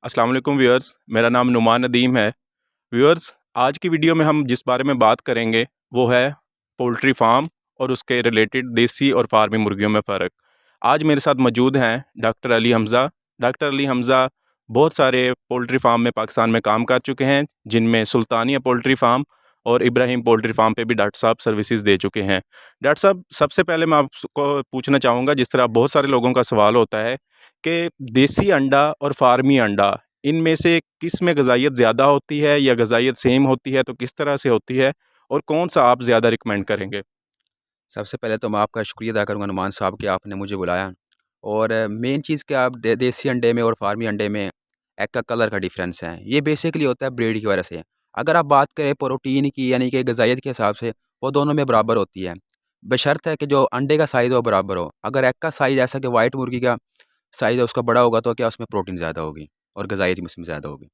अस्सलाम वालेकुम व्यूअर्स, मेरा नाम नुमान नदीम है। व्यूअर्स, आज की वीडियो में हम जिस बारे में बात करेंगे वो है पोल्ट्री फार्म और उसके रिलेटेड देसी और फार्मी मुर्गियों में फ़र्क। आज मेरे साथ मौजूद हैं डॉक्टर अली हमज़ा। डॉक्टर अली हमज़ा बहुत सारे पोल्ट्री फार्म में पाकिस्तान में काम कर चुके हैं, जिनमें सुल्तानिया पोल्ट्री फार्म और इब्राहिम पोल्ट्री फार्म पे भी डॉक्टर साहब सर्विसेज दे चुके हैं। डॉक्टर साहब, सबसे पहले मैं आपको पूछना चाहूँगा, जिस तरह बहुत सारे लोगों का सवाल होता है कि देसी अंडा और फार्मी अंडा, इनमें से किस में ग़ज़ाइयत ज़्यादा होती है या ग़ज़ाइयत सेम होती है, तो किस तरह से होती है और कौन-सा आप ज़्यादा रिकमेंड करेंगे? सबसे पहले तो मैं आपका शुक्रिया अदा करूँगा नुमान साहब कि आपने मुझे बुलाया। और मेन चीज़ क्या, आप देसी अंडे में और फार्मी अंडे में एग का कलर का डिफरेंस है। ये बेसिकली होता है ब्रीड की वजह से। अगर आप बात करें प्रोटीन की, यानी कि ग़िज़ाइयत के हिसाब से, वो दोनों में बराबर होती है, बशर्त है कि जो अंडे का साइज़ है वो बराबर हो। अगर एग का साइज़, ऐसा कि वाइट मुर्गी का साइज़ है उसका बड़ा होगा, तो क्या उसमें प्रोटीन ज़्यादा होगी और ग़िज़ाइयत उसमें ज़्यादा होगी।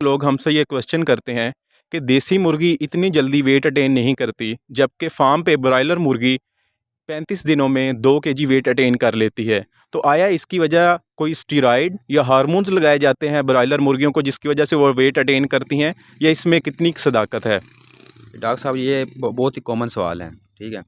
लोग हमसे ये क्वेश्चन करते हैं कि देसी मुर्गी इतनी जल्दी वेट अटेन नहीं करती, जबकि फार्म पे ब्रॉयलर मुर्गी 35 दिनों में 2 केजी वेट अटेन कर लेती है। तो आया इसकी वजह कोई स्टेरॉइड या हार्मोन्स लगाए जाते हैं ब्रॉयलर मुर्गियों को, जिसकी वजह से वो वेट अटेन करती हैं, या इसमें कितनी सदाकत है? डॉक्टर साहब, ये बहुत ही कॉमन सवाल है, ठीक है।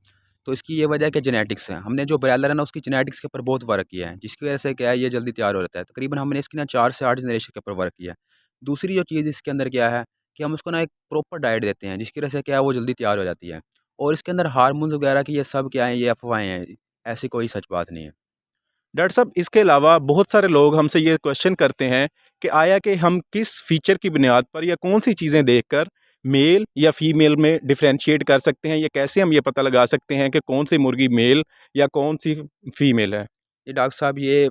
तो इसकी ये वजह है कि जेनेटिक्स है। हमने जो ब्रायलर है ना, उसकी जेनेटिक्स के ऊपर बहुत वर्क किया है, जिसकी वजह से क्या है, ये जल्दी तैयार हो जाता है। तकरीबन हमने इसकी ना 4 से 8 जनरेशन के ऊपर वर्क किया है। दूसरी जो चीज़ इसके अंदर क्या है कि हम उसको ना एक प्रॉपर डाइट देते हैं, जिसकी वजह से क्या है, वो जल्दी तैयार हो जाती है। और इसके अंदर हार्मोन्स वगैरह की ये सब क्या है, ये अफ़वाहें हैं, ऐसी कोई सच बात नहीं है। डॉक्टर साहब, इसके अलावा बहुत सारे लोग हमसे ये क्वेश्चन करते हैं कि आया कि हम किस फ़ीचर की बुनियाद पर या कौन-सी चीज़ें देखकर मेल या फीमेल में डिफ़रेंशिएट कर सकते हैं, या कैसे हम ये पता लगा सकते हैं कि कौन-सी मुर्गी मेल या कौन-सी फीमेल है? ये डॉक्टर साहब, ये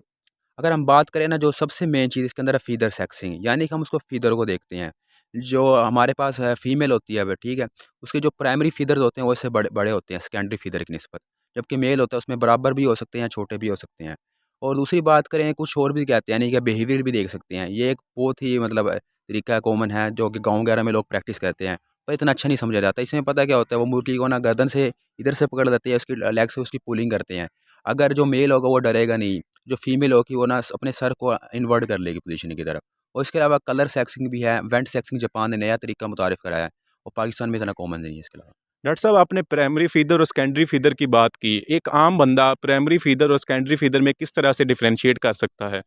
अगर हम बात करें ना, जो सबसे मेन चीज़ इसके अंदर है फ़ीडर सेक्सिंग, यानी कि हम उसको फ़ीडर को देखते हैं। जो हमारे पास है फ़ीमेल होती है वो, ठीक है, उसके जो प्राइमरी फ़ीदर्स होते हैं वो इससे बड़े बड़े होते हैं सेकेंडरी फ़ीदर की निस्बत। जबकि मेल होता है उसमें बराबर भी हो सकते हैं, छोटे भी हो सकते हैं। और दूसरी बात करें, कुछ और भी कहते हैं, यानी कि बिहेवियर भी देख सकते हैं। ये एक बहुत ही मतलब तरीका कॉमन है, जो कि गाँव वगैरह में लोग प्रैक्टिस करते हैं, पर इतना अच्छा नहीं समझा जाता। इसमें पता क्या होता है, वो मुर्गी को ना गर्दन से इधर से पकड़ लेते हैं, उसकी लेग से उसकी पुलिंग करते हैं। अगर जो मेल होगा वो डरेगा नहीं, जो फीमेल होगी वो ना अपने सर को इन्वर्ट कर लेगी पोजीशन की तरफ। और इसके अलावा कलर सेक्सिंग भी है, वेंट सेक्सिंग जापान ने नया तरीका मुतारिफ कराया है, और पाकिस्तान में इतना कॉमन नहीं है इसके अलावा। डॉक्टर साहब, आपने प्राइमरी फ़ीडर और सेकेंडरी फ़ीडर की बात की। एक आम बंदा प्राइमरी फ़ीडर और सेकेंडरी फ़ीडर में किस तरह से डिफ़रेंशिएट कर सकता है?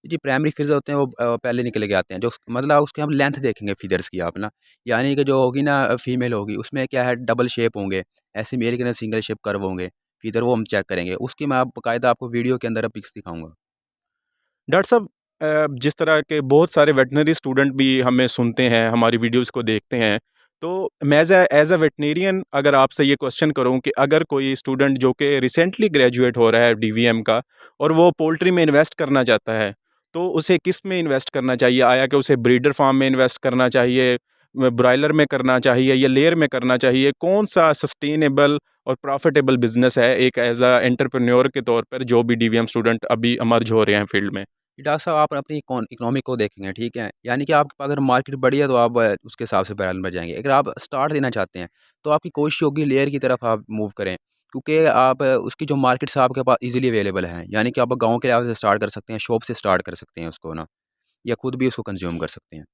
जी, प्राइमरी फ़ीडर्स होते हैं वो पहले निकल के आते हैं, जो मतलब उसके हम लेंथ देखेंगे फ़ीडर्स की आप ना, यानी कि जो होगी ना फीमेल होगी उसमें क्या है, डबल शेप होंगे, ऐसे मेल के अंदर सिंगल शेप कर्व होंगे फ़ीडर, वो हम चेक करेंगे। उसकी मैं आप बाकायदा आपको वीडियो के अंदर पिक्स दिखाऊँगा। डॉक्टर साहब, जिस तरह के बहुत सारे वेटनरी स्टूडेंट भी हमें सुनते हैं, हमारी वीडियोज़ को देखते हैं, तो मैं एज़ अ वेटनेरियन अगर आपसे ये क्वेश्चन करूँ कि अगर कोई स्टूडेंट जो कि रिसेंटली ग्रेजुएट हो रहा है डीवीएम का, और वो पोल्ट्री में इन्वेस्ट करना चाहता है, तो उसे किस में इन्वेस्ट करना चाहिए? आया कि उसे ब्रीडर फार्म में इन्वेस्ट करना चाहिए, ब्रॉयलर में करना चाहिए, या लेयर में करना चाहिए? कौन-सा सस्टेनेबल और प्रॉफ़िटेबल बिज़नेस है एक एज़ अ एंटरप्रेन्योर के तौर पर, जो भी डीवीएम स्टूडेंट अभी इमर्ज हो रहे हैं फील्ड में? डॉक्टर साहब, आप अपनी इकोनॉमी को देखेंगे, ठीक है? यानी कि आपके पास अगर मार्केट बड़ी है तो आप उसके हिसाब से बैरल में जाएँगे। अगर आप स्टार्ट देना चाहते हैं तो आपकी कोशिश होगी लेयर की तरफ आप मूव करें, क्योंकि आप उसकी जो मार्केट्स आपके पास ईज़िली अवेलेबल हैं। यानी कि आप गाँव के लेवल से स्टार्ट कर सकते हैं, शॉप से स्टार्ट कर सकते हैं उसको ना, या खुद भी उसको कंज़्यूम कर सकते हैं।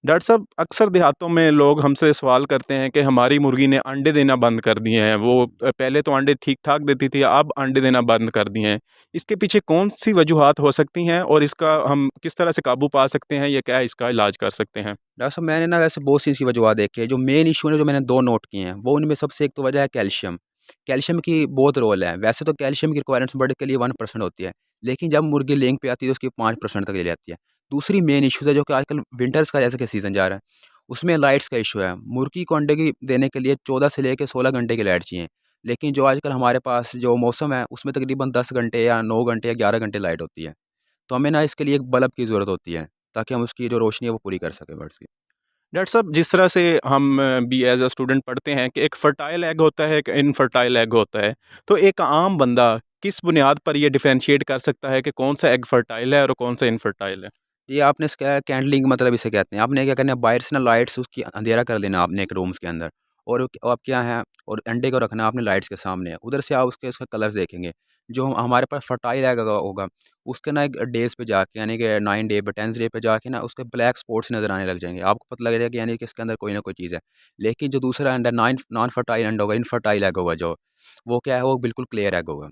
डॉक्टर साहब, अक्सर देहातों में लोग हमसे सवाल करते हैं कि हमारी मुर्गी ने अंडे देना बंद कर दिए हैं। वो पहले तो अंडे ठीक-ठाक देती थी, अब अंडे देना बंद कर दिए हैं। इसके पीछे कौन-सी वजूहात हो सकती हैं, और इसका हम किस तरह से काबू पा सकते हैं, या क्या इसका इलाज कर सकते हैं? डॉक्टर साहब, मैंने ना वैसे बहुत सी इसकी वजूहत देखी है। जो मेन इश्यू है, जो मैंने 2 नोट किए हैं, वो उनमें सबसे एक तो वजह है कैल्शियम। कैल्शियम की बहुत रोल है। वैसे तो कैल्शियम की रिक्वायरमेंट्स बर्ड के लिए 1% होती है, लेकिन जब मुर्गी लेइंग पे आती है तो उसकी 5% तक ले जाती है। दूसरी मेन इश्यूज़ है, जो कि आजकल विंटर्स का जैसे कि सीज़न जा रहा है, उसमें लाइट्स का इश्यू है। मुर्गी को अंडे की देने के लिए 14 से लेके 16 घंटे की लाइट चाहिए, लेकिन जो आजकल हमारे पास जो मौसम है, उसमें तकरीबन 10 घंटे या 9 घंटे या 11 घंटे लाइट होती है। तो हमें ना इसके लिए एक बल्ब की ज़रूरत होती है, ताकि हम उसकी जो रोशनी है वो पूरी कर सकें बर्ड्स की। डॉक्टर साहब, जिस तरह से हम भी एज़ अ स्टूडेंट पढ़ते हैं कि एक फर्टाइल एग होता है, एक इनफर्टाइल एग होता है। तो एक आम बंदा किस बुनियाद पर ये डिफरेंशिएट कर सकता है कि कौन-सा एग फर्टाइल है और कौन-सा इनफर्टाइल है? ये आपने इसका कैंडलिंग मतलब इसे कहते हैं। आपने क्या करना है, बाहर से ना लाइट्स उसकी अंधेरा कर देना आपने एक रूम्स के अंदर, और आप क्या है, और अंडे को रखना आपने लाइट्स के सामने। उधर से आप उसके उसका कलर्स देखेंगे। जो हमारे पास फर्टाइल एग होगा उसके ना एक डेज़ पे जाके यानी कि 9 डे पे 10th डे पे जाके ना उसके ब्लैक स्पॉट्स नज़र आने लग जाएँगे। आपको पता लगेगा कि यानी कि इसके अंदर कोई ना कोई चीज़ है। लेकिन जो दूसरा अंडा नॉन फर्टाइल अंडा होगा, इनफर्टाइल एग होगा जो, वो क्या है, वो बिल्कुल क्लियर एग होगा।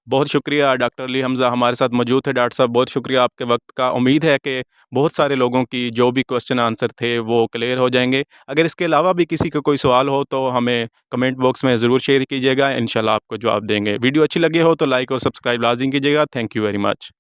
बहुत शुक्रिया डॉक्टर अली हमज़ा हमारे साथ मौजूद थे। डॉक्टर साहब बहुत शुक्रिया आपके वक्त का। उम्मीद है कि बहुत सारे लोगों की जो भी क्वेश्चन आंसर थे वो क्लियर हो जाएंगे। अगर इसके अलावा भी किसी का कोई सवाल हो तो हमें कमेंट बॉक्स में ज़रूर शेयर कीजिएगा, इंशाल्लाह आपको जवाब देंगे। वीडियो अच्छी लगी हो तो लाइक और सब्सक्राइब लाजिम कीजिएगा। Thank you very much.